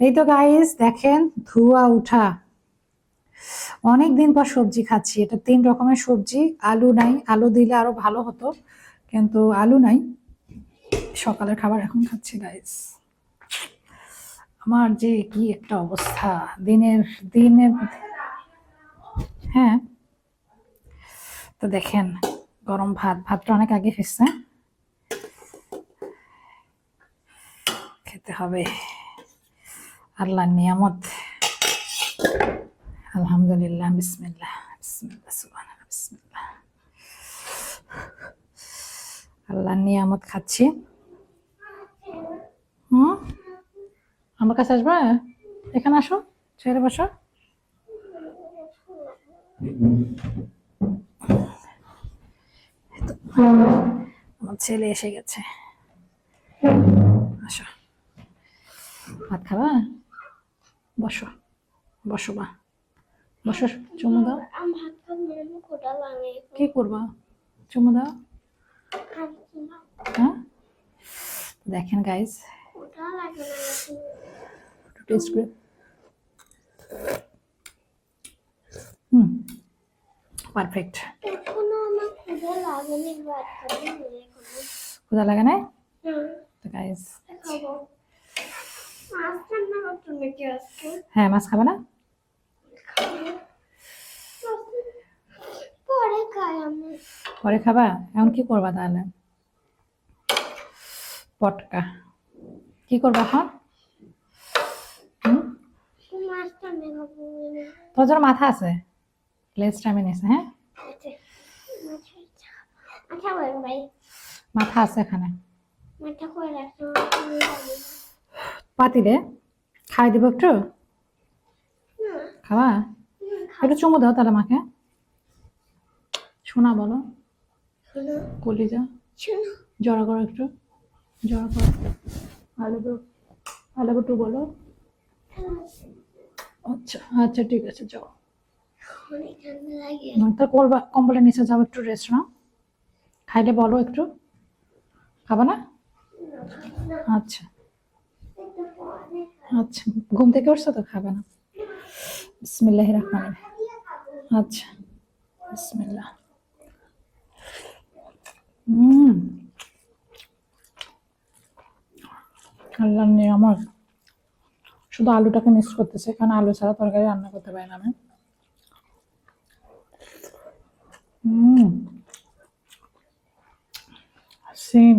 এই তো গাইস দেখেন, ধোয়া উঠা অনেক দিন পর সবজি খাচ্ছি। এটা 3 রকমের সবজি। আলু নাই, আলু দিলে আরো ভালো হতো, কিন্তু আলু নাই। সকালের খাবার এখন খাচ্ছি গাইস। আমার যে কি একটা অবস্থা দিনের দিনের। হ্যাঁ, তো দেখেন, গরম ভাতটা অনেক আগে এসেছে, খেতে হবে। আল্লাহর নিয়ামত। আলহামদুলিল্লাহ, বিসমিল্লাহ বিসমিল্লাহ সুবহানাল্লাহ বিসমিল্লাহ। আল্লাহর নিয়ামত খাচ্ছি। হুম, আমার কাছে আসবে? এখানে আসো, ছেড়ে বসো। আমার ছেলে এসে গেছে। আসো, ভাত খাবা? বসো, বসো মা, বসো। চুমু দাও। কি করবা? চুমু দাও। হ্যাঁ, দেখেন গাইস, টেস্ট করে। পারফেক্ট। ক্ষুধা লাগে না তো গাইস? হ্যাঁ, মাছ খাবে না? পরে খাবা? এখন কি করবা তাহলে? পটকা কি করবা এখন? তোর জন্য মাথা আছে, লেজটা আমি নিছি। হ্যাঁ, মাথা আছে এখানে পাতিলে। খাই দিব একটু, খাবা? একটু চুমু দাও তাহলে মাকে। শোনা বলো, কলিজা জড়া করো, একটু জড়া করো। আলু টু বলো। আচ্ছা আচ্ছা, ঠিক আছে, যাও। তো কম্বলের নিচে যাও, একটু রেস্ট নাও। খাইলে বলো একটু। খাবা না? আচ্ছা আচ্ছা, ঘুম থেকে উঠছো তো, খাবে না। বিসমিল্লাহির রহমানির রহিম। আচ্ছা, বিসমিল্লাহ। আল্লাহর নিয়ামত। শুধু আলুটাকে মিস করতেছে, কারণ আলু ছাড়া তরকারি রান্না করতে পারি না আমি। সিম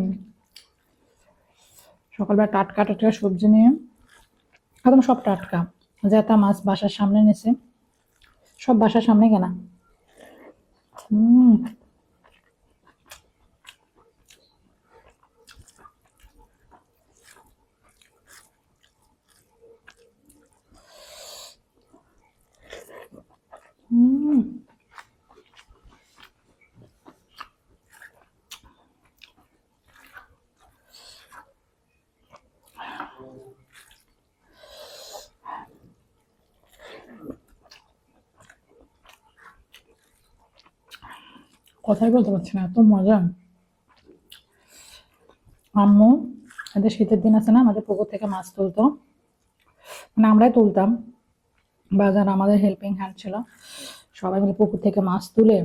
সকালবেলা টাটকা টাটকা সবজি নিয়ে, একদম সব টাটকা। জেতা মাছ বাসার সামনে নিছে, সব বাসার সামনে কেনা। কথাই বলতে পারছি না, এত মজা। আম্মু আমাদের শীতের দিন আছে না, আমাদের পুকুর থেকে মাছ তুলতো, মানে আমরাই তুলতাম, বা যারা আমাদের হেল্পিং হ্যান্ড ছিল সবাই মিলে পুকুর থেকে মাছ তুলে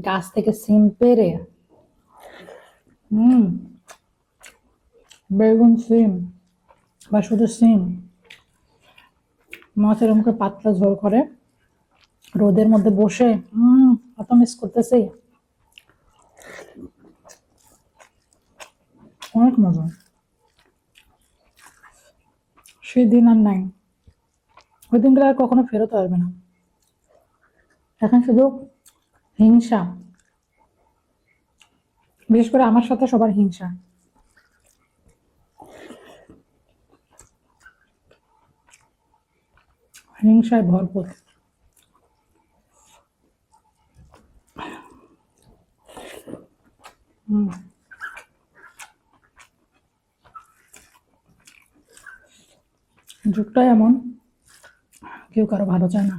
গাছ থেকে সিম পেড়ে, বেগুন সিম বা শুধু সিম, মাছের মুখে পাতলা ঝোল করে রোদের মধ্যে বসে, অত মিস করতেছি। অনেক মজা। সেই দিন আর নাই, ওই দিনগুলো আর কখনো ফেরত আসবে না। এখন শুধু হিংসা, বিশেষ করে আমার সাথে সবার হিংসা। হিংসায় ভরপুর। যুগটাই এমন, কেউ কারো ভালো চায় না।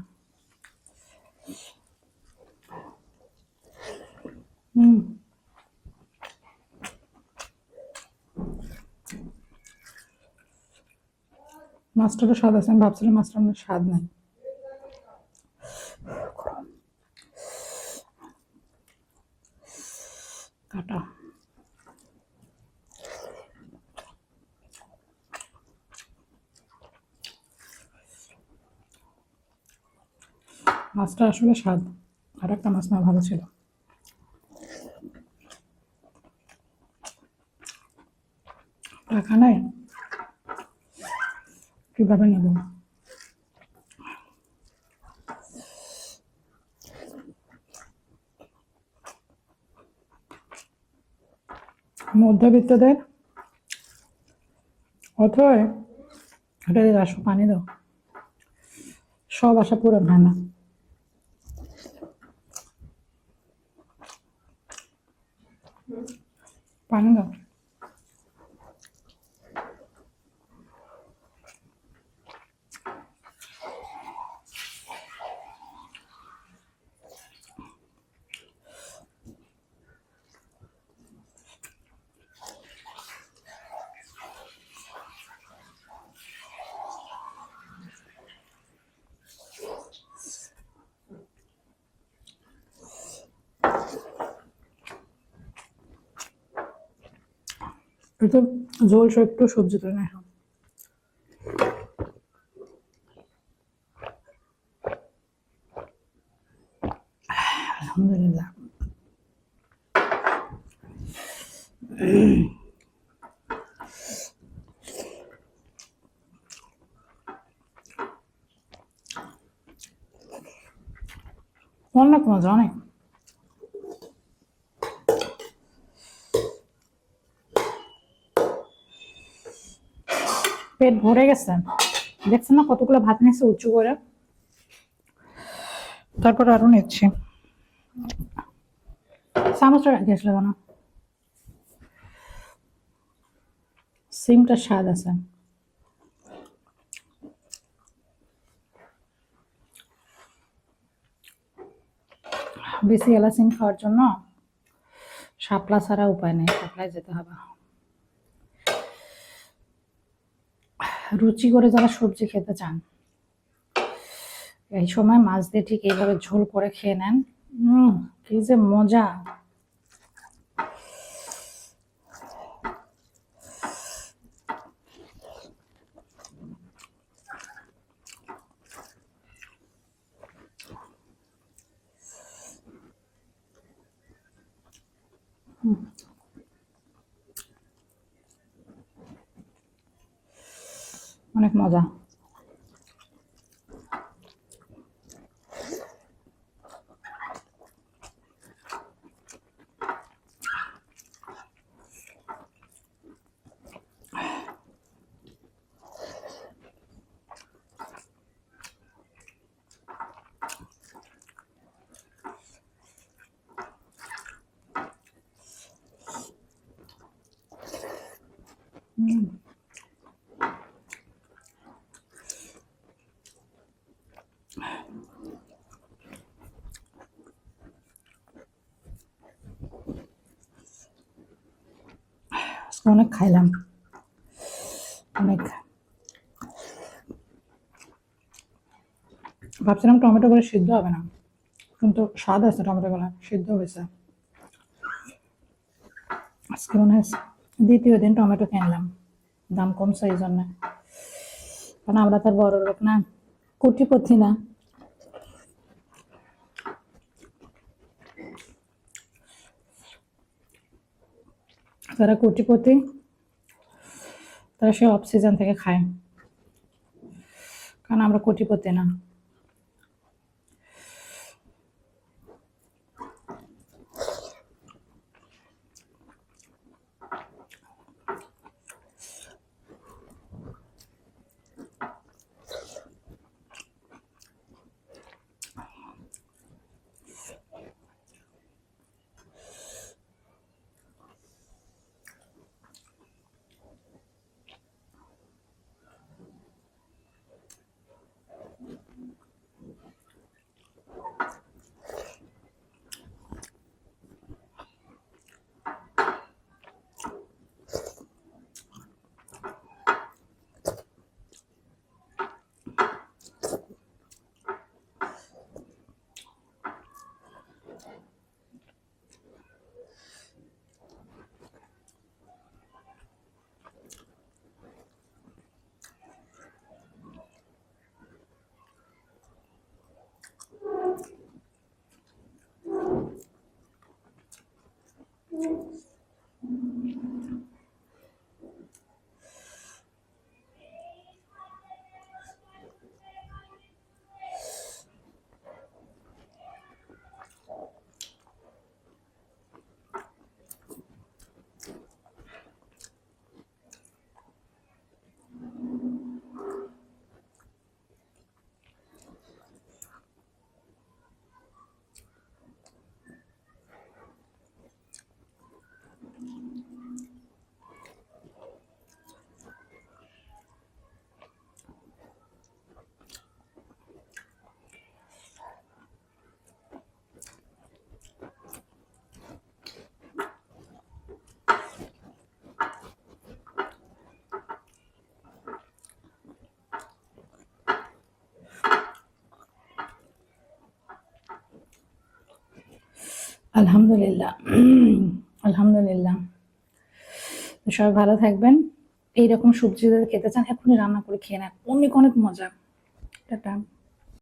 মাছটারও স্বাদ আছে, আমি ভাবছিলাম মাছটা আমার স্বাদ নাই। কাটা মাছটা আসলে স্বাদ, আর একটা মাছ না ভালো ছিল। টাকা নাই, কিভাবে নেব? মধ্যবিত্তদের অথবা এটা আসো পানি দাও, সব আশা পূরণ হয় না। পানি দাও। একটু ঝোল সহ একটু সবজি তুলে নেয়। আলহামদুলিল্লাহ। অনেক মজা, অনেক। পেট ভরে গেছে, দেখছেন না কতগুলো ভাত নিচ্ছে উঁচু করে, তারপর আরো নিচ্ছি। চামচটা রেখে আসলে কেন? সিমটা স্বাদ আছে। বেশি এলা সিম খাওয়ার জন্য শাপলা ছাড়া উপায় নেই, শাপলায় যেতে হবে। রুচি করে যারা সবজি খেতে চান এই সময় মাছ দিয়ে ঠিক এইভাবে ঝোল করে খেয়ে নেন, কি যে মজা। অনেক মজা। অনেক খাইলাম, অনেক। ভাবছিলাম টমেটো করে সিদ্ধ হবে না, কিন্তু স্বাদ আছে, টমেটো গুলা সিদ্ধ হয়েছে। আজকে মনে হয় দ্বিতীয় দিন টমেটো কিনলাম, দাম কমছে এই জন্য, কারণ আমরা তার বড় লোক না, কোটিপতি না। যারা কোটিপতি তারা সে অফ সিজন থেকে খায়, কারণ আমরা কোটিপতি না। আলহামদুলিল্লাহ। আলহামদুলিল্লাহ। তো সবাই ভালো থাকবেন। এইরকম সবজি যদি খেতে চান এখনই রান্না করে খেয়ে নেন, অনেক অনেক মজা। টাটা।